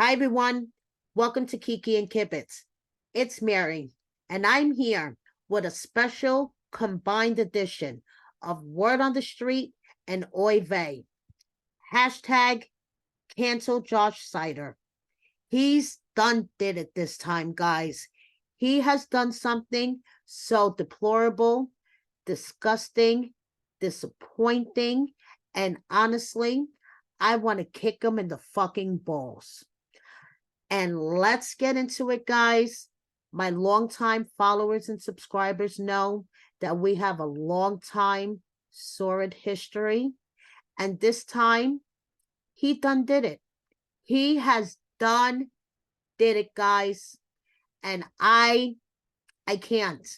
Hi, everyone. Welcome to Kiki and Kibbitz. It's Mary, and I'm here with a special combined edition of Word on the Street and Oy vey. Hashtag cancel Josh Seiter. He's did it this time, guys. He has done something so deplorable, disgusting, disappointing, and honestly, I want to kick him in the fucking balls. And let's get into it, guys. My longtime followers and subscribers know that we have a long time sordid history. And this time, he did it. He has did it, guys. And I can't.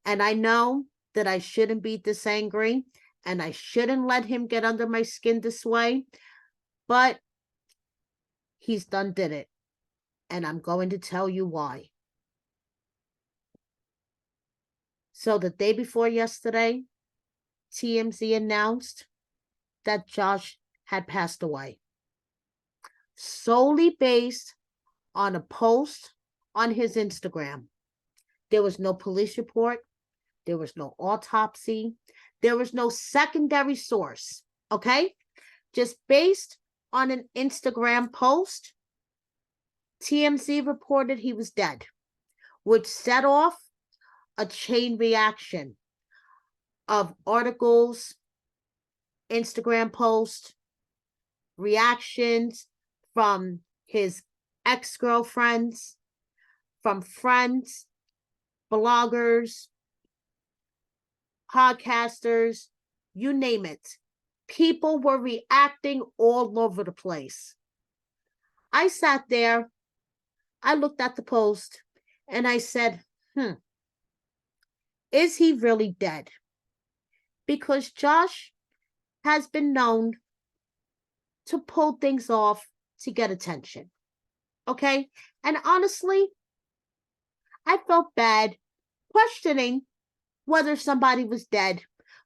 And I know that I shouldn't be this angry and I shouldn't let him get under my skin this way. But he's did it. And I'm going to tell you why. So the day before yesterday, TMZ announced that Josh had passed away, solely based on a post on his Instagram. There was no police report. There was no autopsy. There was no secondary source, okay? Just based on an Instagram post, TMZ reported he was dead, which set off a chain reaction of articles, Instagram posts, reactions from his ex-girlfriends, from friends, bloggers, podcasters, you name it. People were reacting all over the place. I sat there, I looked at the post, and I said, is he really dead? Because Josh has been known to pull things off to get attention. Okay? And honestly, I felt bad questioning whether somebody was dead.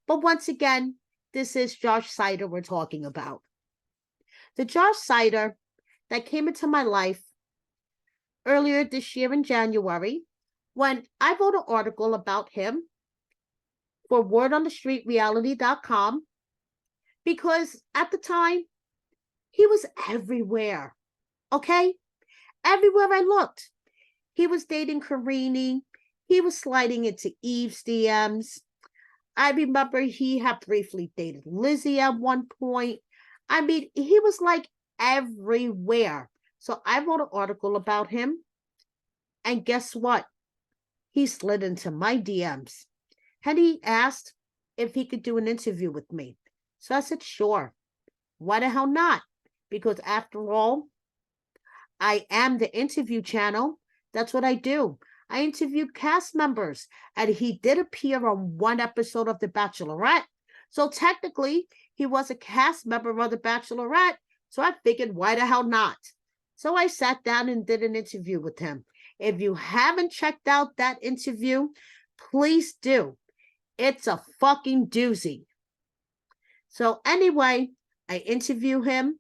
But once again, this is Josh Seiter we're talking about. The Josh Seiter that came into my life earlier this year in January when I wrote an article about him for wordonthestreetreality.com because at the time, he was everywhere, okay? Everywhere I looked. He was dating Karini. He was sliding into Eve's DMs. I remember he had briefly dated Lizzie at one point. I mean, he was like everywhere. So I wrote an article about him. And guess what? He slid into my DMs. And he asked if he could do an interview with me. So I said, sure. Why the hell not? Because after all, I am the interview channel. That's what I do. I interviewed cast members, and he did appear on one episode of The Bachelorette. So technically, he was a cast member of The Bachelorette. So I figured, why the hell not? So I sat down and did an interview with him. If you haven't checked out that interview, please do. It's a fucking doozy. So anyway, I interview him.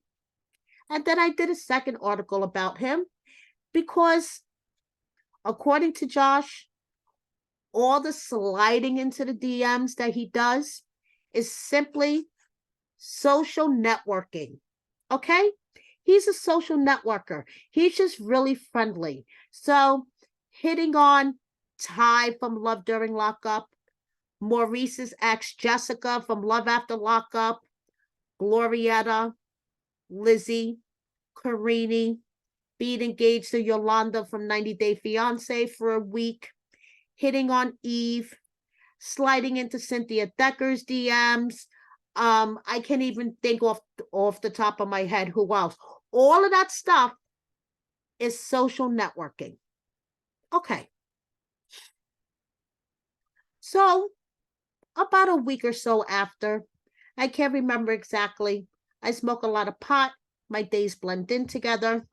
And then I did a second article about him because, according to Josh, all the sliding into the DMs that he does is simply social networking. Okay? He's a social networker. He's just really friendly. So, hitting on Ty from Love During Lockup, Maurice's ex, Jessica from Love After Lockup, Glorietta, Lizzie, Karini, being engaged to Yolanda from 90 Day Fiancé for a week, hitting on Eve, sliding into Cynthia Decker's DMs. I can't even think off the top of my head who else. All of that stuff is social networking. Okay. So, about a week or so after, I can't remember exactly. I smoke a lot of pot. My days blend in together.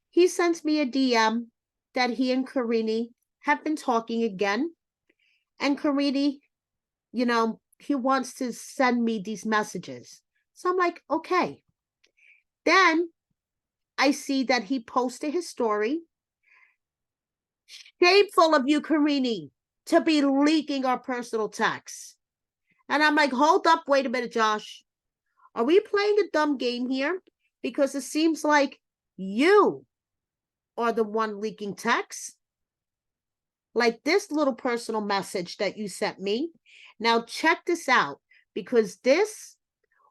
He sends me a DM that he and Karini have been talking again. And Karini, he wants to send me these messages. So I'm like, okay. Then I see that he posted his story. Shameful of you, Karini, to be leaking our personal texts. And I'm like, hold up, wait a minute, Josh. Are we playing a dumb game here? Because it seems like you are the one leaking texts. Like this little personal message that you sent me. Now check this out, because this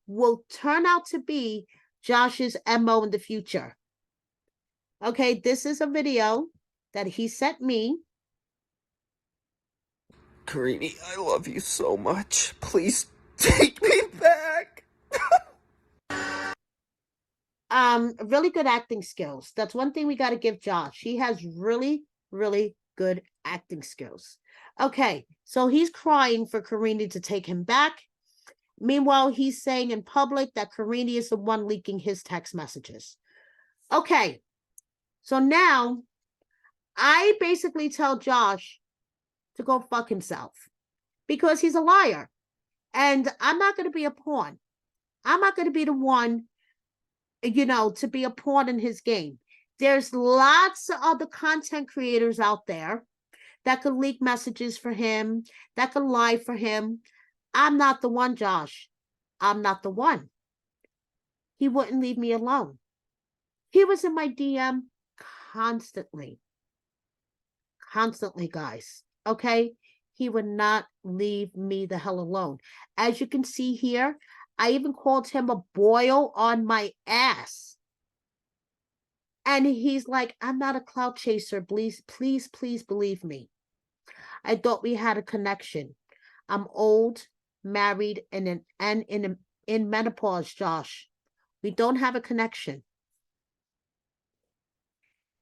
will turn out to be Josh's MO in the future. Okay, this is a video that he sent me. Karini, I love you so much. Please take me back. Really good acting skills. That's one thing we got to give Josh. He has really, really good acting skills. Okay, so he's crying for Karini to take him back. Meanwhile, he's saying in public that Karini is the one leaking his text messages. Okay, so now I basically tell Josh to go fuck himself because he's a liar. And I'm not going to be a pawn. I'm not going to be the one, to be a pawn in his game. There's lots of other content creators out there that could leak messages for him, that could lie for him. I'm not the one, Josh. I'm not the one. He wouldn't leave me alone. He was in my DM constantly. Constantly, guys. Okay? He would not leave me the hell alone. As you can see here, I even called him a boil on my ass. And he's like, I'm not a clout chaser. Please, please, please believe me. I thought we had a connection. I'm old, married, and in menopause, Josh. We don't have a connection.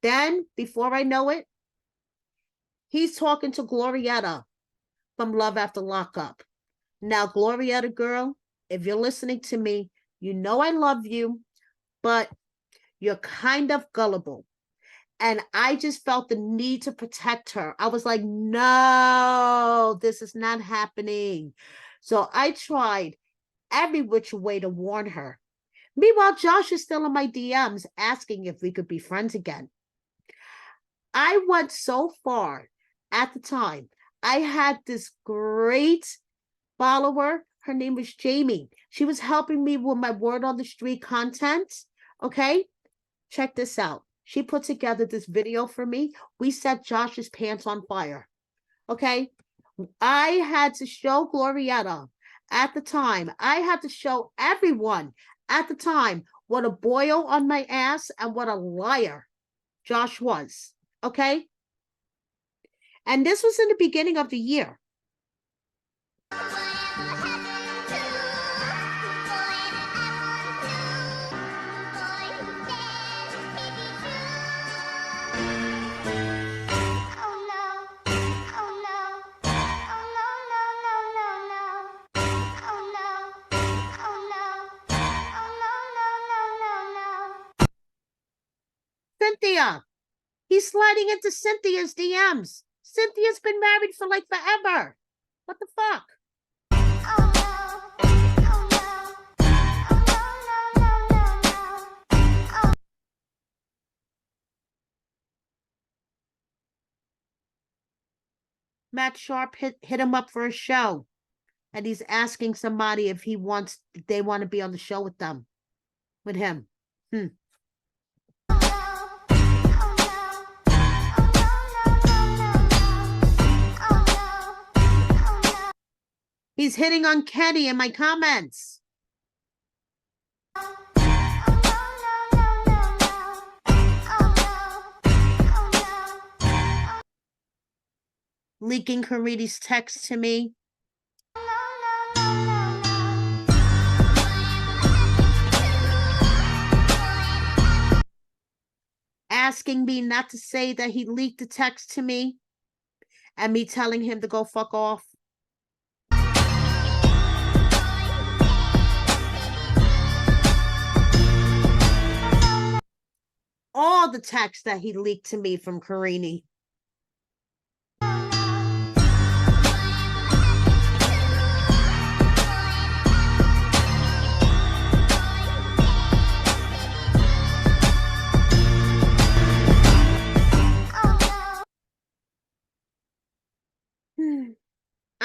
Then, before I know it, he's talking to Glorietta from Love After Lockup. Now, Glorietta girl, if you're listening to me, you know I love you, but you're kind of gullible. And I just felt the need to protect her. I was like, no, this is not happening. So I tried every which way to warn her. Meanwhile, Josh is still in my DMs asking if we could be friends again. I went so far at the time. I had this great follower. Her name was Jamie. She was helping me with my word on the street content. Okay, check this out. She put together this video for me. We set Josh's pants on fire. Okay, I had to show Glorietta at the time. I had to show everyone at the time what a boil on my ass and what a liar Josh was. Okay, and this was in the beginning of the year. Cynthia. He's sliding into Cynthia's DMs. Cynthia's been married for like forever. What the fuck? Matt Sharp hit him up for a show. And he's asking somebody if they want to be on the show with him. He's hitting on Kenny in my comments. Leaking Karini's text to me. Asking me not to say that he leaked the text to me. And me telling him to go fuck off. All the texts that he leaked to me from Karini.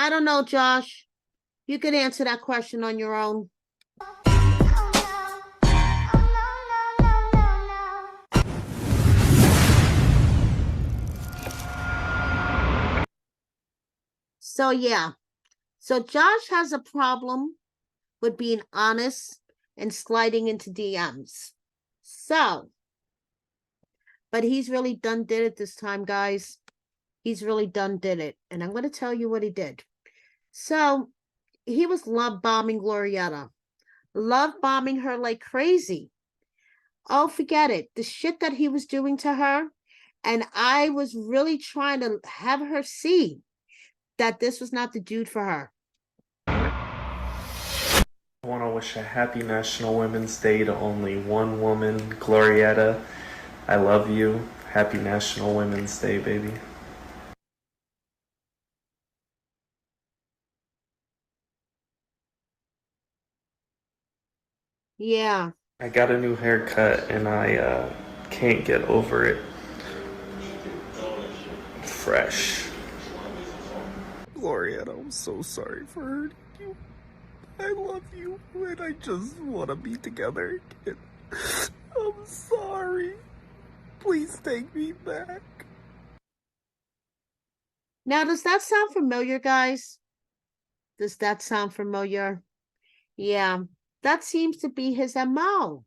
I don't know, Josh. You can answer that question on your own. So yeah. So Josh has a problem with being honest and sliding into DMs. So, but he's really done did it this time, guys. He's really done did it. And I'm going to tell you what he did. So he was love bombing Glorietta, love bombing her like crazy. Oh, forget it. The shit that he was doing to her. And I was really trying to have her see that this was not the dude for her. I want to wish a happy National Women's Day to only one woman, Glorietta. I love you. Happy National Women's Day, baby. Yeah. I got a new haircut and I can't get over it. Fresh. Glorietta, I'm so sorry for hurting you. I love you, and I just want to be together again. I'm sorry. Please take me back. Now, does that sound familiar, guys? Does that sound familiar? Yeah, that seems to be his MO.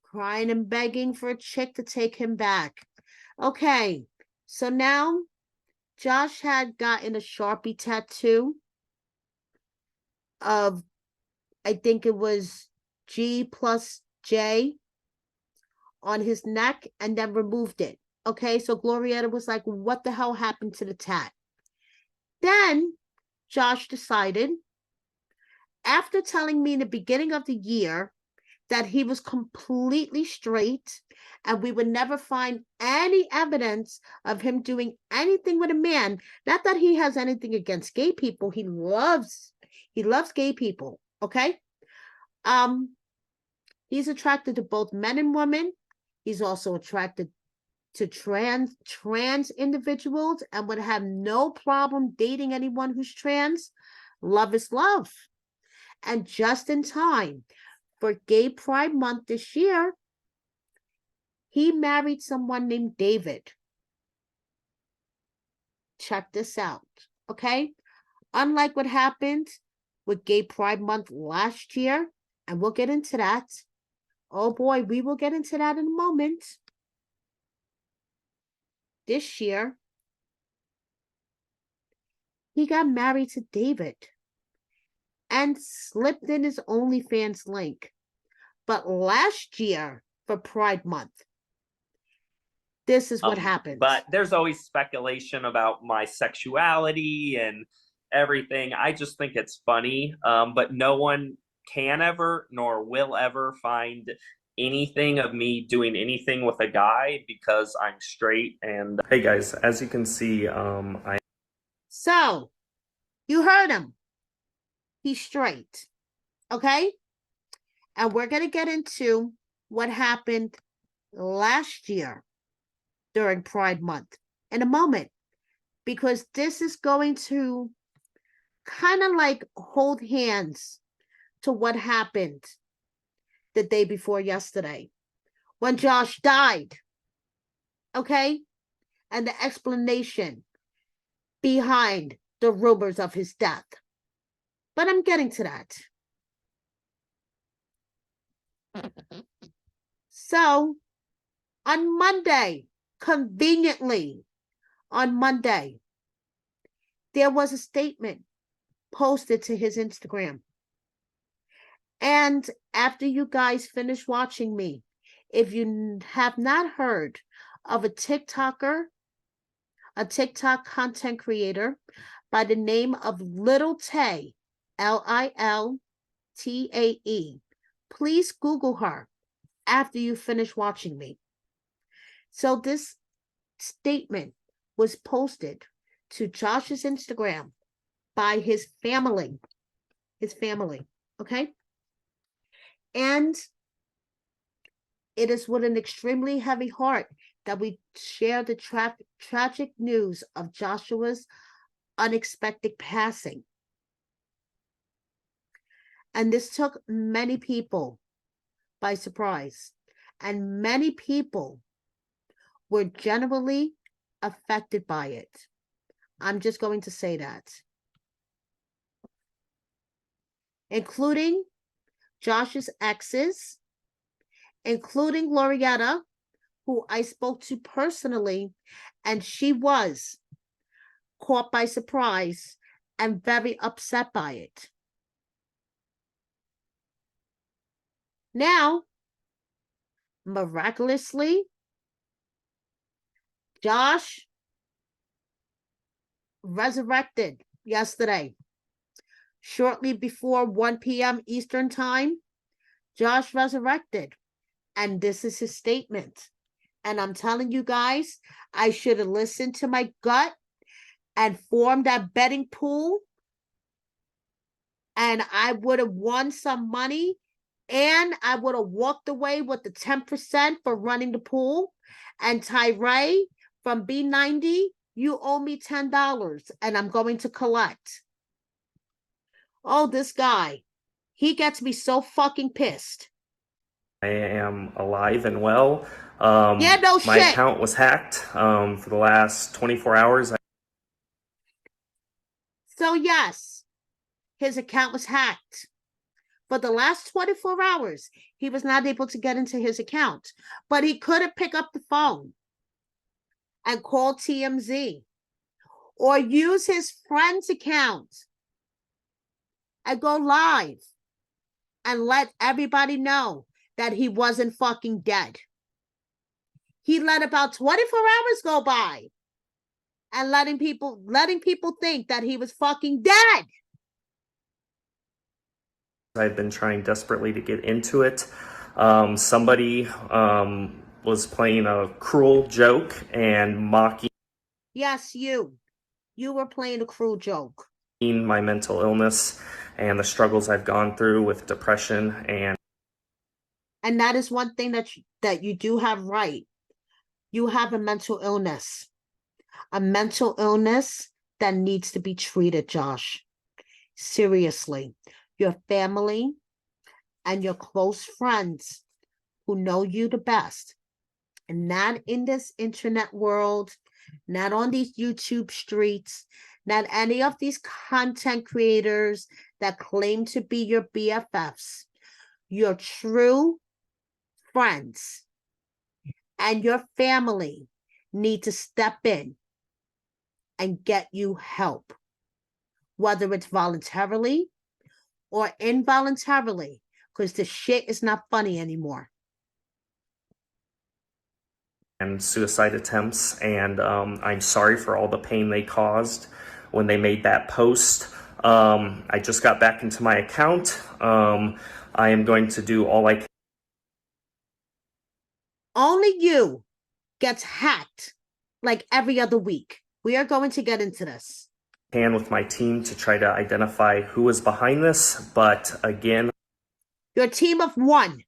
Crying and begging for a chick to take him back. Okay, so now Josh had gotten a Sharpie tattoo of, I think it was G+J on his neck and then removed it. Okay, so Glorietta was like, what the hell happened to the tat? Then Josh decided, after telling me in the beginning of the year that he was completely straight and we would never find any evidence of him doing anything with a man, not that he has anything against gay people, he loves gay people, okay? He's attracted to both men and women. He's also attracted to trans individuals and would have no problem dating anyone who's trans. Love is love. And just in time for Gay Pride Month this year, he married someone named David. Check this out, okay? Unlike what happened with Gay Pride Month last year, and we'll get into that. Oh boy, we will get into that in a moment. This year, he got married to David and slipped in his OnlyFans link. But last year, for Pride Month, this is what happens. But there's always speculation about my sexuality and everything. I just think it's funny. But no one can ever nor will ever find anything of me doing anything with a guy because I'm straight. And Hey guys, as you can see, I So, you heard him. He's straight. Okay? And we're going to get into what happened last year during Pride Month in a moment, because this is going to kind of like hold hands to what happened the day before yesterday when Josh died. Okay? And the explanation behind the rumors of his death. But I'm getting to that. So, on Monday, conveniently, on Monday, there was a statement posted to his Instagram. And after you guys finish watching me, if you have not heard of a TikToker, a TikTok content creator by the name of Little Tay, Liltae, please Google her after you finish watching me. So this statement was posted to Josh's Instagram by his family, okay? And it is with an extremely heavy heart that we share the tragic news of Joshua's unexpected passing. And this took many people by surprise. And many people were generally affected by it. I'm just going to say that. Including Josh's exes, including Glorietta, who I spoke to personally, and she was caught by surprise and very upset by it. Now, miraculously, Josh resurrected yesterday. Shortly before 1 p.m. Eastern Time, Josh resurrected. And this is his statement. And I'm telling you guys, I should have listened to my gut and formed that betting pool. And I would have won some money. And I would have walked away with the 10% for running the pool. And Tyree from B90, you owe me $10 and I'm going to collect. Oh, this guy, he gets me so fucking pissed. I am alive and well. Yeah, no my shit. account was hacked for the last 24 hours. So yes, his account was hacked. For the last 24 hours, he was not able to get into his account, but he couldn't pick up the phone and call TMZ or use his friend's account and go live and let everybody know that he wasn't fucking dead. He let about 24 hours go by and letting people think that he was fucking dead. I've been trying desperately to get into it. Somebody was playing a cruel joke and mocking. Yes, you were playing a cruel joke. My mental illness and the struggles I've gone through with depression and that is one thing that you do have right. You have a mental illness that needs to be treated, Josh. Seriously, your family and your close friends who know you the best, and not in this internet world, not on these YouTube streets, not any of these content creators that claim to be your BFFs. Your true friends and your family need to step in and get you help, whether it's voluntarily or involuntarily, because the shit is not funny anymore. and suicide attempts, and I'm sorry for all the pain they caused when they made that post. I just got back into my account. I am going to do all I can. Only you gets hacked like every other week. We are going to get into this. With my team to try to identify who is behind this, but again, your team of one.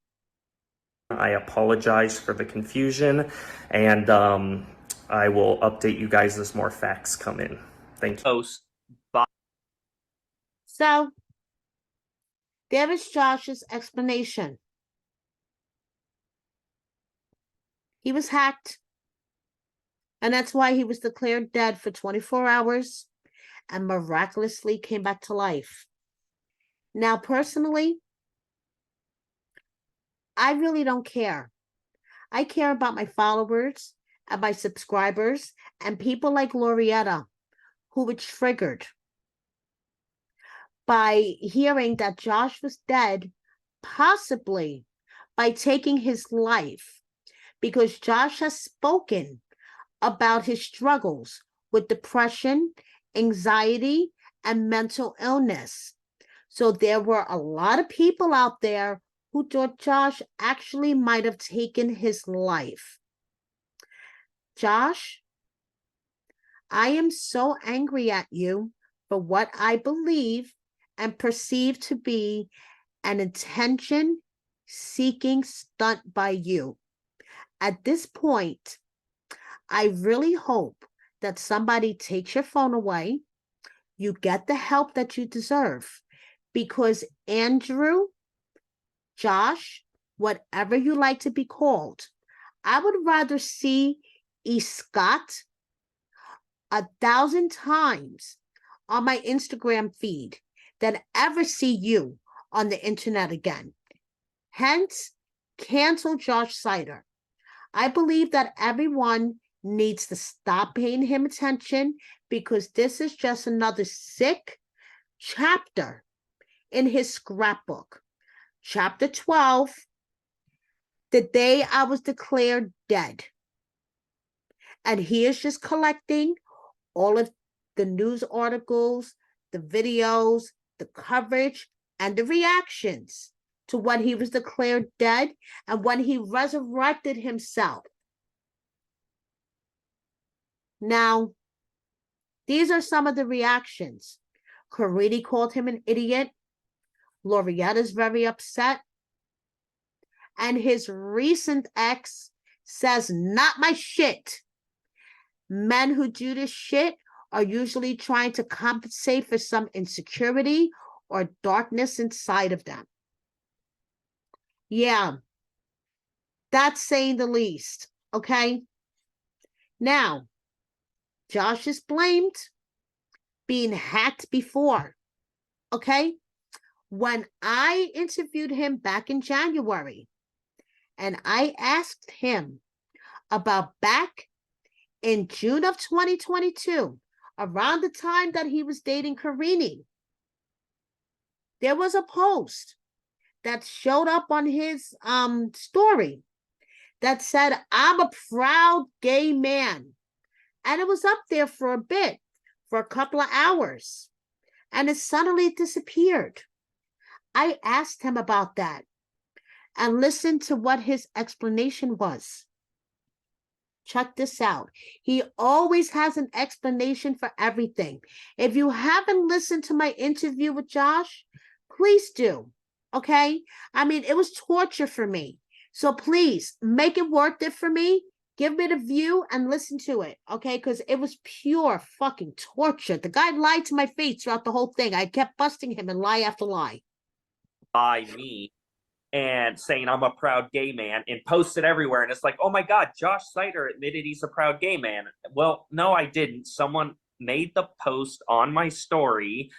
I apologize for the confusion, and I will update you guys as more facts come in. Thank you. So there is Josh's explanation. He was hacked, and that's why he was declared dead for 24 hours and miraculously came back to life. Now, personally, I really don't care. I care about my followers and my subscribers and people like Glorietta who were triggered by hearing that Josh was dead, possibly by taking his life, because Josh has spoken about his struggles with depression, anxiety, and mental illness. So there were a lot of people out there who thought Josh actually might have taken his life. Josh, I am so angry at you for what I believe and perceive to be an attention-seeking stunt by you. At this point, I really hope that somebody takes your phone away You get the help that you deserve, because Andrew, Josh, whatever you like to be called, I would rather see E. Scott 1,000 times on my Instagram feed than ever see you on the internet again. Hence, cancel Josh Seiter. I believe that everyone needs to stop paying him attention, because this is just another sick chapter in his scrapbook. Chapter 12, the day I was declared dead. And he is just collecting all of the news articles, the videos, the coverage, and the reactions to when he was declared dead and when he resurrected himself. Now, these are some of the reactions. Caridi called him an idiot. Lorietta's very upset. And his recent ex says, not my shit. Men who do this shit are usually trying to compensate for some insecurity or darkness inside of them. Yeah, that's saying the least, okay? Now, Josh is blamed being hacked before, okay? When I interviewed him back in January, and I asked him about back in June of 2022, around the time that he was dating Karini, there was a post that showed up on his story that said, I'm a proud gay man. And it was up there for a bit, for a couple of hours, and it suddenly disappeared. I asked him about that and listened to what his explanation was. Check this out. He always has an explanation for everything. If you haven't listened to my interview with Josh, please do, okay? I mean, it was torture for me. So please, make it worth it for me. Give me the view and listen to it, okay? Because it was pure fucking torture. The guy lied to my face throughout the whole thing. I kept busting him in lie after lie. By me and saying I'm a proud gay man and posted everywhere. And it's like, oh my God, Josh Seiter admitted he's a proud gay man. Well, no, I didn't. Someone made the post on my story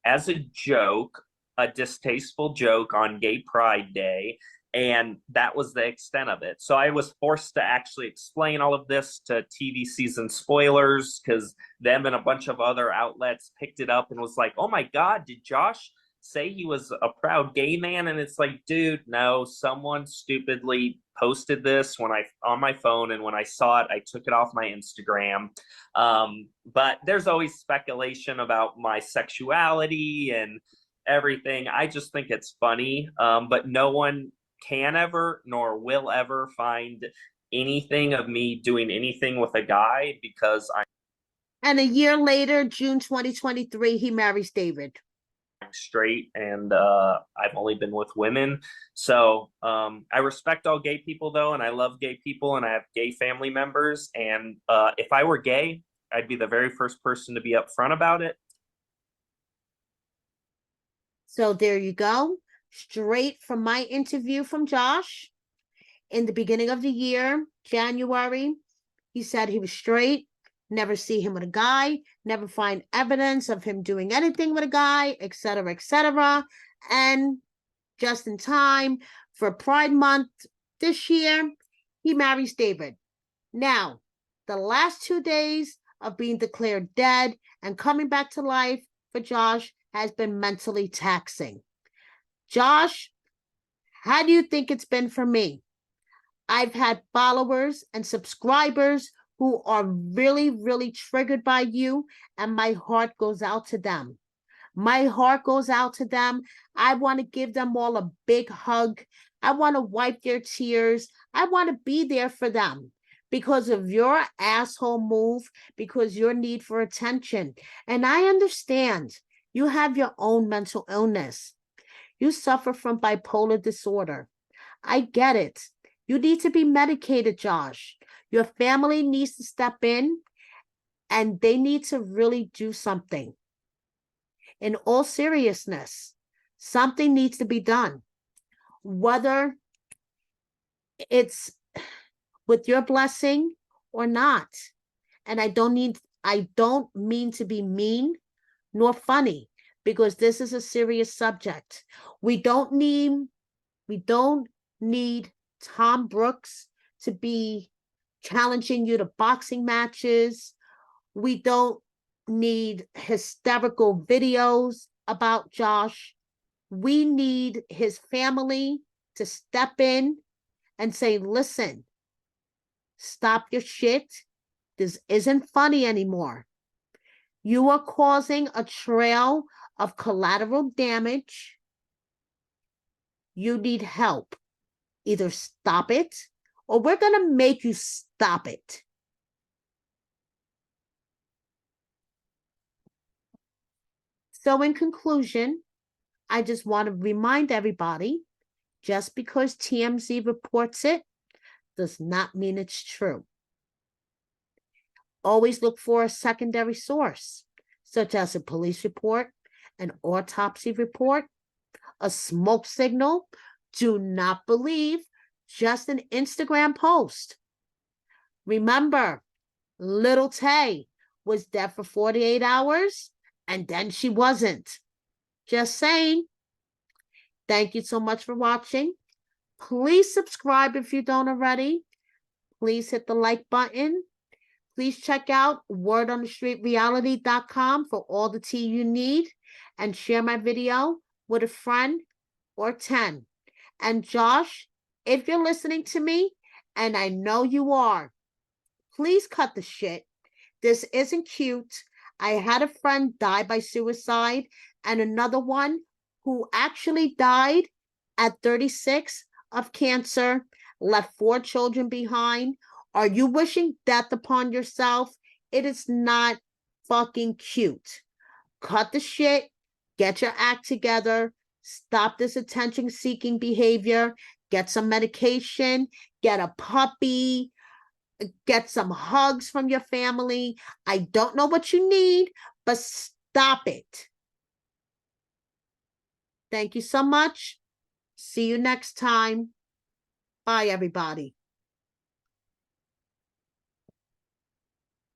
as a joke, a distasteful joke on Gay Pride Day. And that was the extent of it. So I was forced to actually explain all of this to TV season spoilers, because them and a bunch of other outlets picked it up and was like, oh my God, did Josh say he was a proud gay man? And it's like, dude, no, someone stupidly posted this when I on my phone, and when I saw it, I took it off my Instagram. But there's always speculation about my sexuality and everything. I just think it's funny, but no one can ever nor will ever find anything of me doing anything with a guy, because And a year later, June 2023, he marries David. I'm straight, and I've only been with women. So I respect all gay people, though, and I love gay people, and I have gay family members. And if I were gay, I'd be the very first person to be upfront about it. So there you go. Straight from my interview from Josh in the beginning of the year, January. He said he was straight, never see him with a guy, never find evidence of him doing anything with a guy, etc., etc. And just in time for Pride Month this year, he marries David. Now, the last 2 days of being declared dead and coming back to life for Josh has been mentally taxing. Josh, how do you think it's been for me? I've had followers and subscribers who are really, really triggered by you, and my heart goes out to them. My heart goes out to them. I want to give them all a big hug. I want to wipe their tears. I want to be there for them because of your asshole move, because your need for attention. And I understand you have your own mental illness. You suffer from bipolar disorder. I get it. You need to be medicated, Josh. Your family needs to step in, and they need to really do something. In all seriousness, something needs to be done. Whether it's with your blessing or not. And I don't mean to be mean nor funny, because this is a serious subject. We don't need Tom Brooks to be challenging you to boxing matches. We don't need hysterical videos about Josh. We need his family to step in and say, listen, stop your shit. This isn't funny anymore. You are causing a trail of collateral damage. You need help. Either stop it or we're going to make you stop it. So in conclusion, I just want to remind everybody, just because TMZ reports it does not mean it's true. Always look for a secondary source, such as a police report, an autopsy report, a smoke signal. Do not believe just an Instagram post. Remember, little Tay was dead for 48 hours and then she wasn't. Just saying. Thank you so much for watching. Please subscribe if you don't already. Please hit the like button. Please check out wordonthestreetreality.com for all the tea you need, and share my video with a friend or 10. And Josh, if you're listening to me, and I know you are, please cut the shit. This isn't cute. I had a friend die by suicide and another one who actually died at 36 of cancer, left 4 children behind. Are you wishing death upon yourself? It is not fucking cute. Cut the shit. Get your act together. Stop this attention-seeking behavior. Get some medication. Get a puppy. Get some hugs from your family. I don't know what you need, but stop it. Thank you so much. See you next time. Bye, everybody.